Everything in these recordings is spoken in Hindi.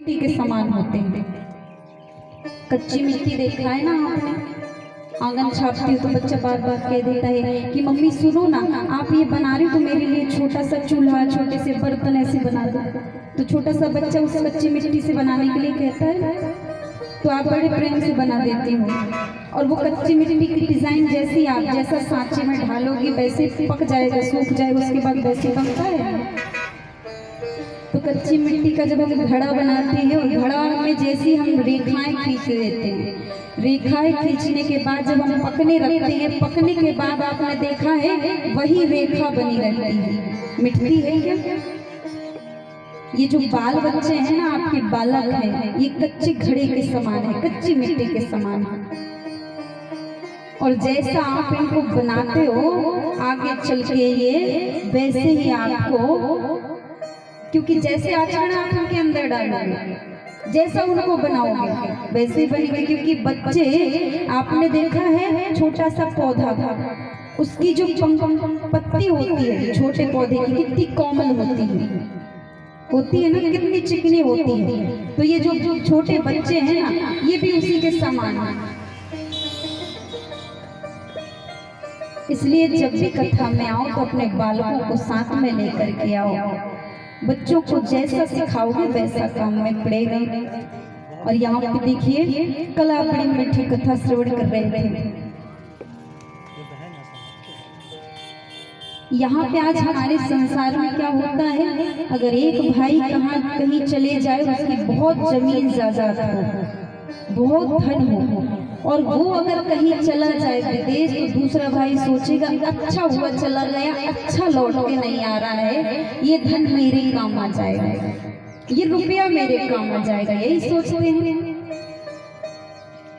मिट्टी के समान होते हैं। कच्ची मिट्टी देखा है ना आपने, आंगन छापती हो तो बच्चा बार बार कह देता है कि मम्मी सुनो ना, आप ये बना रही हो तो मेरे लिए छोटा सा चूल्हा, छोटे से बर्तन ऐसे बना दो। तो छोटा सा बच्चा उस कच्ची मिट्टी से बनाने के लिए कहता है तो आप बड़े प्रेम से बना देती हो, और वो कच्ची मिट्टी की डिजाइन जैसी आप जैसा सांचे में ढालोगी वैसे पक जाएगा, सूख जाएगा, उसके बाद वैसे बनता है। तो कच्ची मिट्टी का जब हम घड़ा बनाते हैं और घड़ा में जैसी हम रेखाएं खींच देते हैं, रेखाएं खींचने के बाद जब हम पकने रखते हैं, पकने के बाद आपने देखा है वही रेखा बनी रहती है। मिट्टी है क्या? ये जो बाल बच्चे हैं ना, आपके बालक हैं, ये कच्चे घड़े के समान है, कच्ची मिट्टी के समान है। और जैसा आप इनको बनाते हो आगे चल के ये वैसे ही आपको, क्योंकि जैसे आचरण आप उनके अंदर डालोगे, जैसा उनको बनाओगे वैसे ही बनेंगे। क्योंकि बच्चे आपने देखा है छोटा सा पौधा, उसकी जो पत्ती होती है छोटे पौधे की कितनी कोमल होती है ना, कितनी चिकनी होती है। तो ये जो छोटे बच्चे हैं ना, ये भी उसी के समान है। इसलिए जब भी कथा में आओ तो अपने बालकों को साथ में लेकर के आओ। बच्चों को जैसा सिखाओगे वैसा काम में पड़ेगा। और यहाँ पे देखिए कल आप बड़ी मीठी कथा श्रवण कर रहे थे। यहाँ पे आज हमारे संसार में क्या होता है, अगर एक भाई कहीं चले जाए, उसकी बहुत जमीन जायदाद हो, बहुत धन हो, और वो अगर कहीं चला जाए विदेश, तो दूसरा भाई सोचेगा अच्छा हुआ चला गया, अच्छा लौट के नहीं आ रहा है, ये धन मेरे काम आ जाएगा, ये रुपया मेरे काम आ जाएगा, यही सोचते हैं।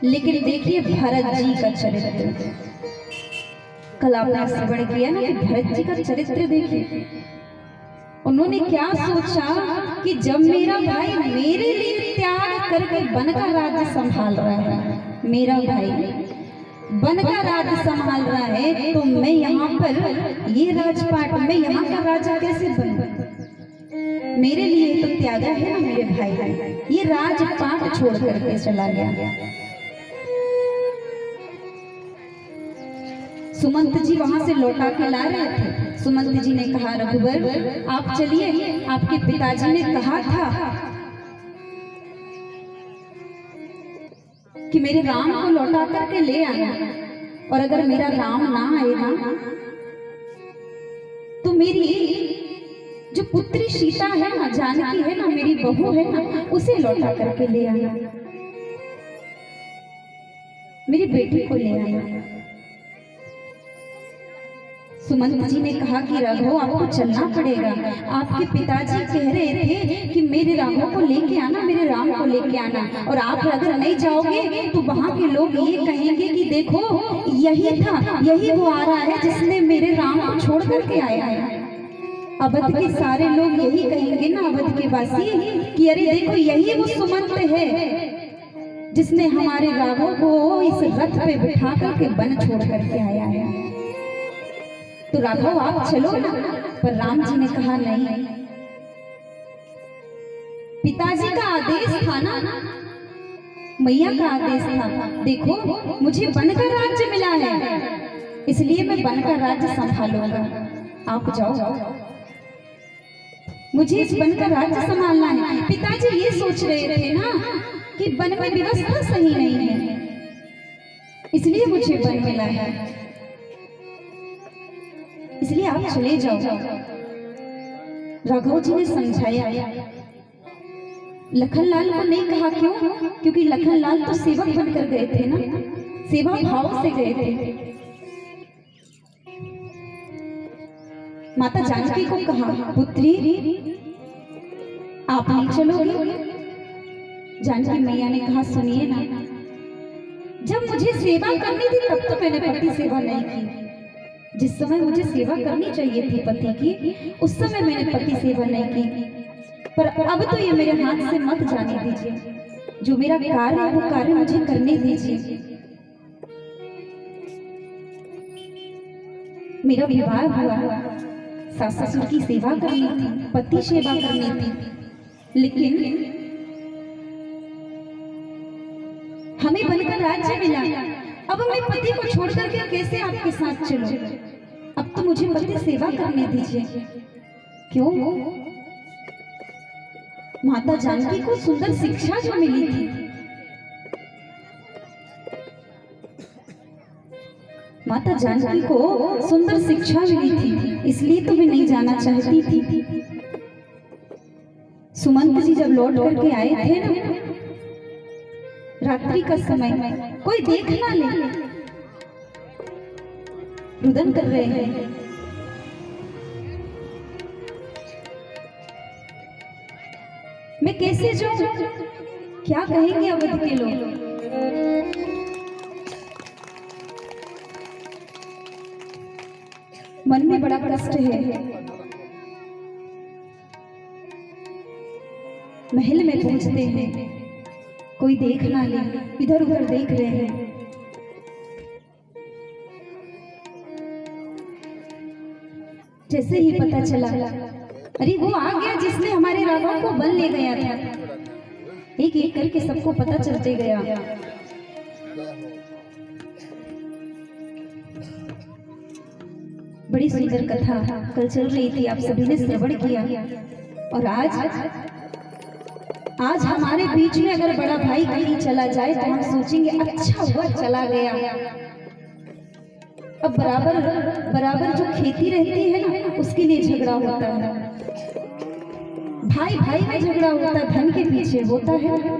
लेकिन देखिए भरत जी का चरित्र, कल आपने श्रवण किया ना कि भरत जी का चरित्र देखिए। उन्होंने क्या सोचा कि जब मेरा भाई मेरे लिए त्याग करके वन का राज्य संभाल रहा है, मेरा भाई वन का राज्य संभाल रहा है, तो मैं यहाँ पर ये राजपाट में यहाँ का राजा कैसे बनूं? मेरे लिए तो त्यागा है ना मेरे भाई, ये राजपाट छोड़ करके चला गया। सुमंत जी वहां से लौटा के ला रहे थे। सुमंत जी ने कहा रघुवर आप चलिए, आपके पिताजी ने कहा था कि मेरे राम को लौटा करके ले आना, और अगर मेरा राम ना आएगा तो मेरी जो पुत्री सीता है ना, जानकी है ना, मेरी बहू है ना, उसे लौटा करके ले आना, मेरी बेटी को ले आना। सुमंत जी ने कहा कि राघव आपको चलना पड़ेगा, आपके पिताजी कह रहे थे कि मेरे राघव को लेके आना, मेरे राम को लेके आना, और आप अगर नहीं जाओगे तो वहां के लोग ये कहेंगे कि देखो यही था, यही वो आ रहा है जिसने मेरे राम को छोड़ करके आया है। अवध के सारे लोग यही कहेंगे ना, अवध के वासी, कि अरे देखो यही वो सुमंत है जिसने हमारे राघव को इस रथ पे बिठा करके वन छोड़ करके आया है। तो राघव आप चलो ना, पर राम जी ने कहा नहीं, पिताजी का आदेश था ना, मैया का आदेश था, देखो मुझे वन का राज्य मिला है, इसलिए मैं वन का राज्य संभालूंगा, आप जाओ, मुझे इस वन का राज्य संभालना है। पिताजी ये सोच रहे थे ना कि वन में व्यवस्था सही नहीं है, इसलिए मुझे वन मिला है, इसलिए आप चले जाओ। राघव जी ने समझाया। लखनलाल को नहीं कहा, क्यों? क्योंकि लखनलाल तो सेवक बनकर गए थे ना, सेवा भाव से गए थे। माता जानकी को कहा पुत्री आप नहीं चलोगे? जानकी मैया ने कहा सुनिए ना, जब मुझे सेवा करनी थी तब तो मैंने पति सेवा नहीं की, जिस समय मुझे सेवा करनी चाहिए थी पति की, उस समय मैंने पति सेवा नहीं की, पर अब तो ये मेरे हाथ से मत जाने दीजिए, जो मेरा कार्य है वो कार्य मुझे करने दीजिए। मेरा विवाह हुआ, सास ससुर की सेवा करनी थी, पति सेवा करनी थी, लेकिन हमें बनकर राज्य मिला, अब मैं पति को छोड़ करके कैसे आपके साथ चलूं? अब तो मुझे पति सेवा करने दीजिए। क्यों? माता जानकी को सुंदर शिक्षा जो मिली थी, माता जानकी को सुंदर शिक्षा मिली थी, इसलिए तो मैं नहीं जाना चाहती थी। सुमंत जी जब लौट करके आए थे ना, रात्रि का समय, कोई देख ना ले, रुदन कर रहे हैं। मैं कैसे जाऊं? क्या कहेंगे अवध के लोग? मन में बड़ा कष्ट है। महल में पहुंचते हैं, कोई देख ना ले, इधर उधर देख रहे हैं। जैसे ही पता चला, अरे वो आ गया जिसने हमारे राघव को बन ले गया था। एक एक करके सबको पता चलते गया। बड़ी सुंदर कथा कल चल रही थी, आप सभी ने श्रवण किया। और आज हमारे बीच में अगर बड़ा भाई कहीं चला जाए तो हम सोचेंगे अच्छा हुआ चला गया। अब बराबर जो खेती रहती है ना, उसके लिए झगड़ा होता है, भाई भाई में झगड़ा होता है, धन के पीछे होता है,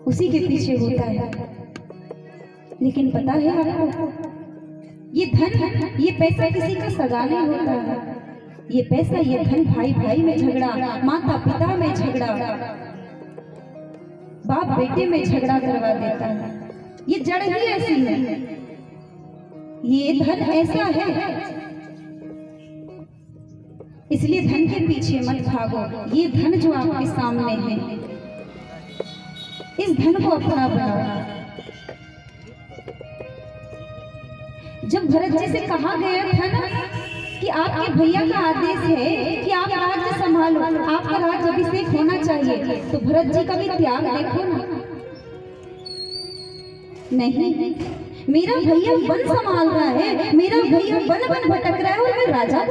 उसी के पीछे होता है। लेकिन पता है आपको, ये धन, ये पैसा किसी का सगा नहीं होता है। ये पैसा, ये धन भाई भाई में झगड़ा, माता पिता में झगड़ा, बाप बेटे में झगड़ा करवा देता है। ये जड़ ही ऐसी है, ये धन ऐसा है। इसलिए धन के पीछे मत भागो। ये धन जो आपके सामने है, इस धन को अपना बनाओ। जब भरत जी से कहा गया था ना कि आपके भैया का आदेश है कि आप राज्य संभालो, आपका राज्य अभिषेक होना चाहिए, तो भरत जी का भी त्याग देखो ना। नहीं, मेरा भैया वन संभाल रहा है, मेरा भैया वन भटक रहा है और मैं राजा।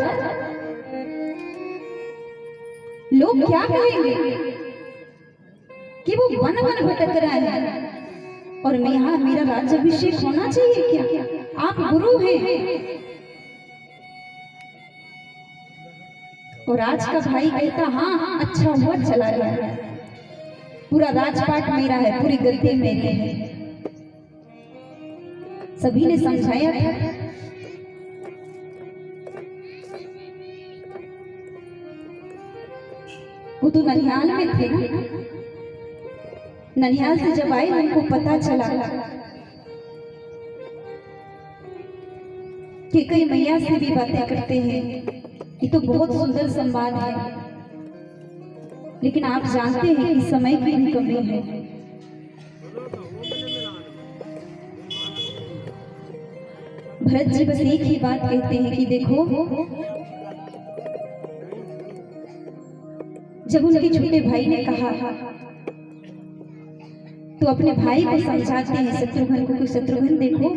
लोग क्या कहेंगे कि वो वन भटक रहा है और मैं यहाँ, मेरा राज्य अभिषेक होना चाहिए क्या? आप गुरु हैं। और आज का भाई कहता हाँ अच्छा हुआ चला गया, पूरा राजपाट मेरा है, पूरी गद्दी मेरी है। सभी ने समझाया था। वो तो ननिहाल में थे ना, ननिहाल से जब आए उनको पता चला कि कई मैया से भी बातें करते हैं। ये तो बहुत सुंदर संवाद है, लेकिन आप जानते हैं कि समय की भी कमी है। भरत जी बस एक ही बात कहते हैं कि देखो, जब उनके छोटे भाई ने कहा तो अपने भाई को समझाते हैं, शत्रुघ्न को, शत्रुघ्न देखो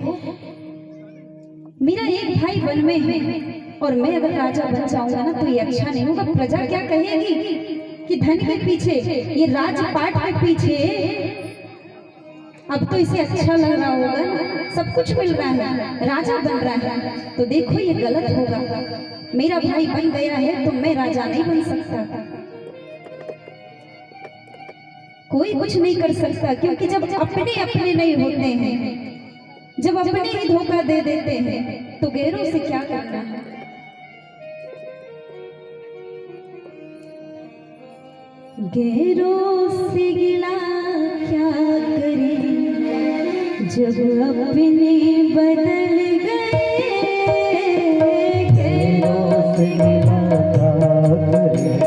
मेरा एक भाई वन में है और मैं अगर राजा बन जाऊंगा ना तो ये अच्छा नहीं होगा। प्रजा क्या कहेगी कि धन के पीछे, ये राजपाट के पीछे, अब तो इसे अच्छा लग रहा होगा, सब कुछ मिल रहा है, राजा बन रहा है, तो देखो ये गलत होगा। मेरा भाई बन गया है तो मैं राजा नहीं बन सकता, कोई कुछ नहीं कर सकता। क्योंकि जब अपने अपने नहीं होते हैं, जब अपने ही धोखा दे देते हैं तो गैरों से क्या करना है। गैरों से गिला क्या करें जब अपने बदल गए। गैरों से गिला क्या करें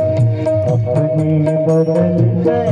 अपने बदल गए।